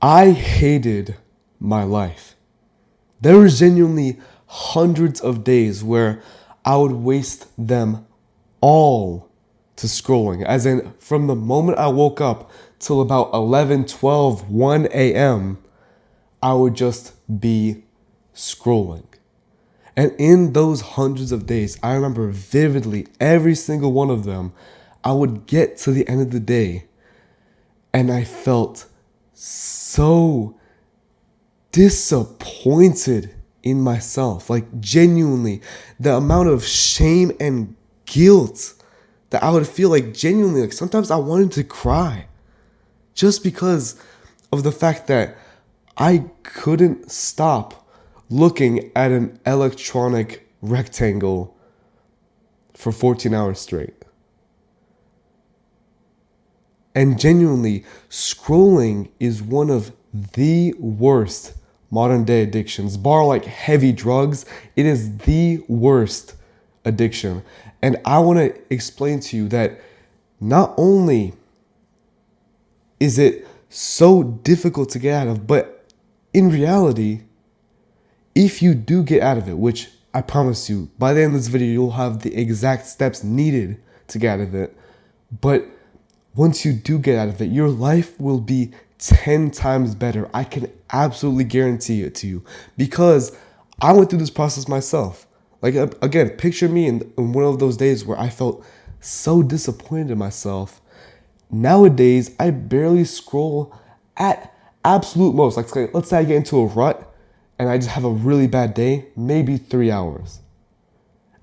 I hated my life. There were genuinely hundreds of days where I would waste them all to scrolling. As in, from the moment I woke up till about 11, 12, 1 a.m., I would just be scrolling. And in those hundreds of days, I remember vividly every single one of them, I would get to the end of the day and I felt so disappointed in myself. Like, genuinely, the amount of shame and guilt that I would feel, like, genuinely, like, sometimes I wanted to cry just because of the fact that I couldn't stop looking at an electronic rectangle for 14 hours straight. And genuinely, scrolling is one of the worst modern day addictions. Bar like heavy drugs, it is the worst addiction. And I want to explain to you that not only is it so difficult to get out of, but in reality, if you do get out of it, which I promise you, by the end of this video, you'll have the exact steps needed to get out of it. But once you do get out of it, your life will be 10 times better. I can absolutely guarantee it to you because I went through this process myself. Like, again, picture me in one of those days where I felt so disappointed in myself. Nowadays, I barely scroll at absolute most. Like, let's say I get into a rut and I just have a really bad day, maybe 3 hours.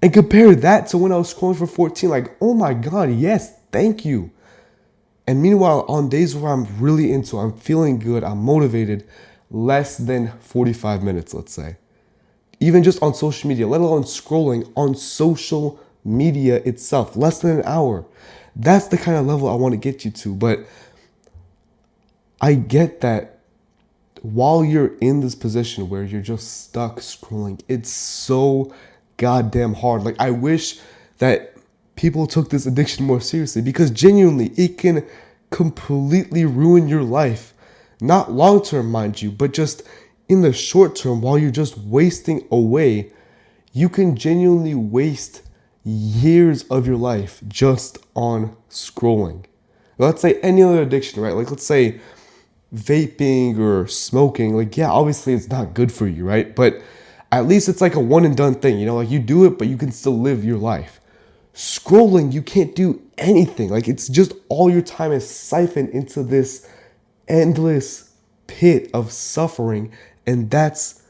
And compare that to when I was scrolling for 14, like, oh my God, yes, thank you. And meanwhile, on days where I'm really into, I'm feeling good, I'm motivated, less than 45 minutes, let's say. Even just on social media, let alone scrolling on social media itself, less than an hour. That's the kind of level I want to get you to. But I get that while you're in this position where you're just stuck scrolling, it's so goddamn hard. Like, I wish that people took this addiction more seriously because genuinely it can completely ruin your life. Not long term, mind you, but just in the short term, while you're just wasting away, you can genuinely waste years of your life just on scrolling. Let's say any other addiction, right? Like, let's say vaping or smoking. Like, yeah, obviously it's not good for you, right? But at least it's like a one and done thing, like you do it, but you can still live your life. Scrolling, you can't do anything. Like, it's just all your time is siphoned into this endless pit of suffering. And that's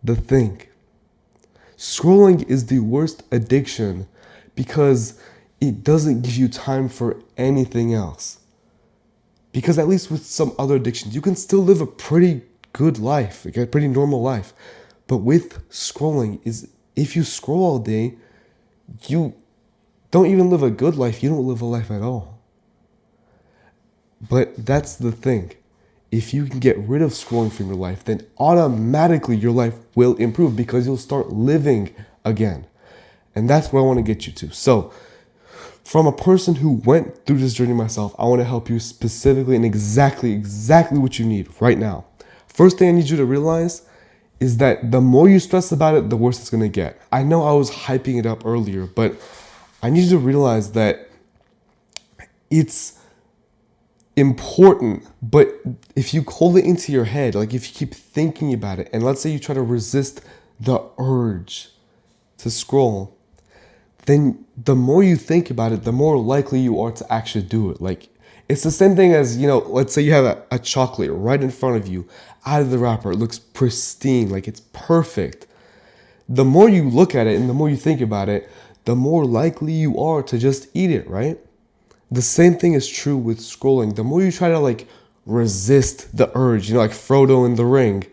the thing. Scrolling is the worst addiction because it doesn't give you time for anything else. Because at least with some other addictions, you can still live a pretty good life, like a pretty normal life. But with scrolling, is if you scroll all day, you don't even live a good life. You don't live a life at all. But that's the thing. If you can get rid of scrolling from your life, then automatically your life will improve because you'll start living again. And that's where I want to get you to. So, from a person who went through this journey myself, I want to help you specifically and exactly what you need right now. First thing I need you to realize is that the more you stress about it, the worse it's going to get. I know I was hyping it up earlier, but I need you to realize that it's important, but if you hold it into your head, like if you keep thinking about it, and let's say you try to resist the urge to scroll, then the more you think about it, the more likely you are to actually do it. Like, it's the same thing as, let's say you have a chocolate right in front of you, out of the wrapper, it looks pristine, like it's perfect. The more you look at it and the more you think about it, the more likely you are to just eat it, right? The same thing is true with scrolling. The more you try to resist the urge, like Frodo in the ring,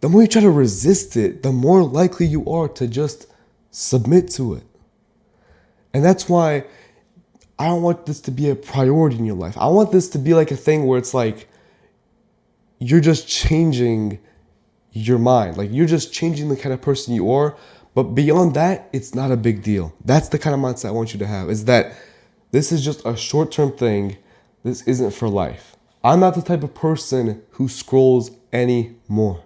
the more you try to resist it, the more likely you are to just submit to it. And that's why I don't want this to be a priority in your life. I want this to be like a thing where it's like you're just changing your mind. Like, you're just changing the kind of person you are. But beyond that, it's not a big deal. That's the kind of mindset I want you to have, is that this is just a short-term thing. This isn't for life. I'm not the type of person who scrolls anymore.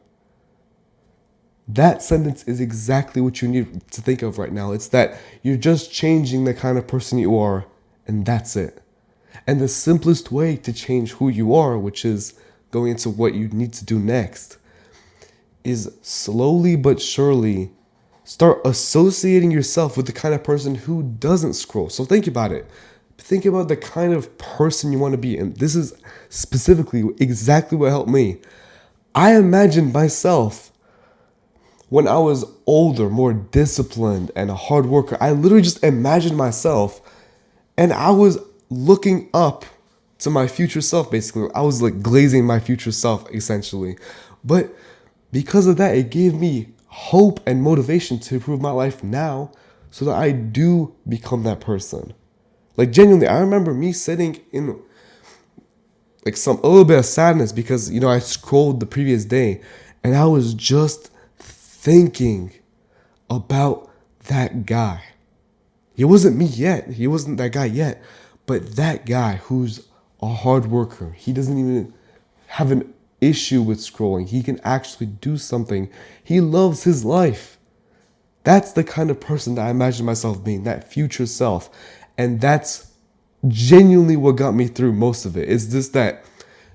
That sentence is exactly what you need to think of right now. It's that you're just changing the kind of person you are, and that's it. And the simplest way to change who you are, which is going into what you need to do next, is slowly but surely start associating yourself with the kind of person who doesn't scroll. So think about it. Think about the kind of person you want to be. And this is specifically exactly what helped me. I imagined myself when I was older, more disciplined and a hard worker. I literally just imagined myself, and I was looking up to my future self, basically. I was like glazing my future self, essentially. But because of that, it gave me hope and motivation to improve my life now so that I do become that person. Like, genuinely, I remember me sitting in like a little bit of sadness because, I scrolled the previous day and I was just thinking about that guy. He wasn't me yet. He wasn't that guy yet. But that guy who's a hard worker, he doesn't even have an issue with scrolling. He can actually do something. He loves his life. That's the kind of person that I imagine myself being, that future self. And that's genuinely what got me through most of it. It's just that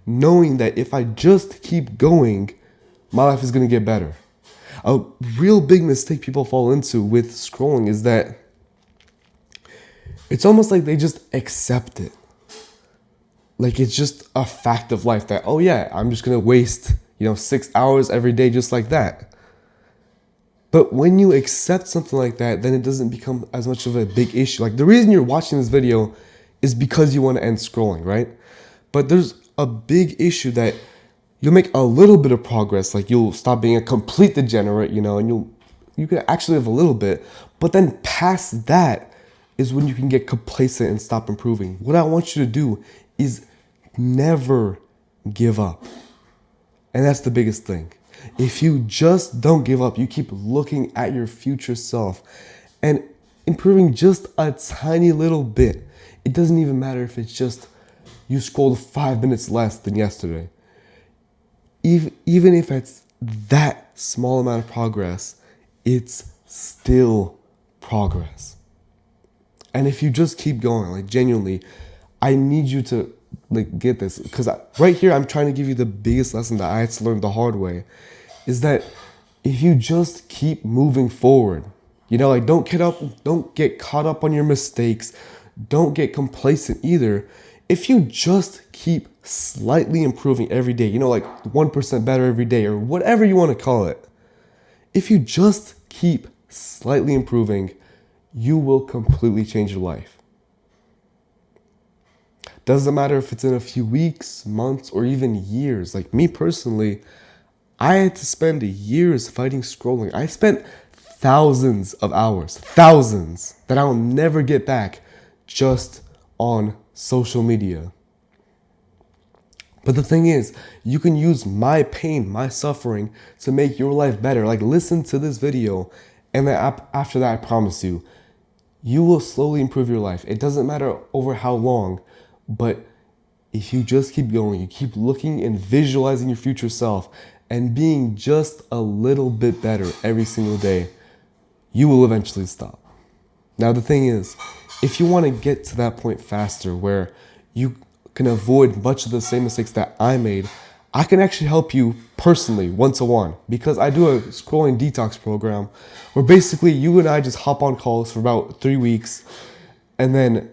knowing that if I just keep going, my life is going to get better. A real big mistake people fall into with scrolling is that it's almost like they just accept it. Like it's just a fact of life that, oh yeah, I'm just going to waste, 6 hours every day just like that. But when you accept something like that, then it doesn't become as much of a big issue. Like the reason you're watching this video is because you want to end scrolling, right? But there's a big issue that you'll make a little bit of progress. Like you'll stop being a complete degenerate, and you can actually have a little bit. But then past that is when you can get complacent and stop improving. What I want you to do is never give up. And that's the biggest thing. If you just don't give up, you keep looking at your future self and improving just a tiny little bit. It doesn't even matter if it's just you scrolled 5 minutes less than yesterday. Even if it's that small amount of progress, it's still progress. And if you just keep going, like genuinely, I need you to get this, because right here I'm trying to give you the biggest lesson that I had to learn the hard way, is that if you just keep moving forward, don't get caught up on your mistakes, don't get complacent either. If you just keep slightly improving every day, like 1% better every day or whatever you want to call it, if you just keep slightly improving, you will completely change your life. Doesn't matter if it's in a few weeks, months, or even years. Like me personally, I had to spend years fighting scrolling. I spent thousands of hours, thousands, that I'll never get back just on social media. But the thing is, you can use my pain, my suffering to make your life better. Like listen to this video, and then after that, I promise you, you will slowly improve your life. It doesn't matter over how long, but if you just keep going, you keep looking and visualizing your future self and being just a little bit better every single day, you will eventually stop. Now, the thing is, if you want to get to that point faster where you can avoid much of the same mistakes that I made, I can actually help you personally, one-to-one, because I do a scrolling detox program where basically you and I just hop on calls for about 3 weeks, and then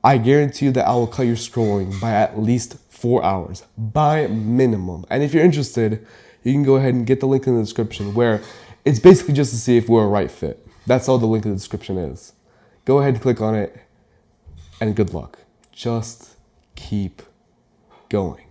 I guarantee you that I will cut your scrolling by at least 4 hours, by minimum. And if you're interested, you can go ahead and get the link in the description, where it's basically just to see if we're a right fit. That's all the link in the description is. Go ahead and click on it, and good luck. Just keep going.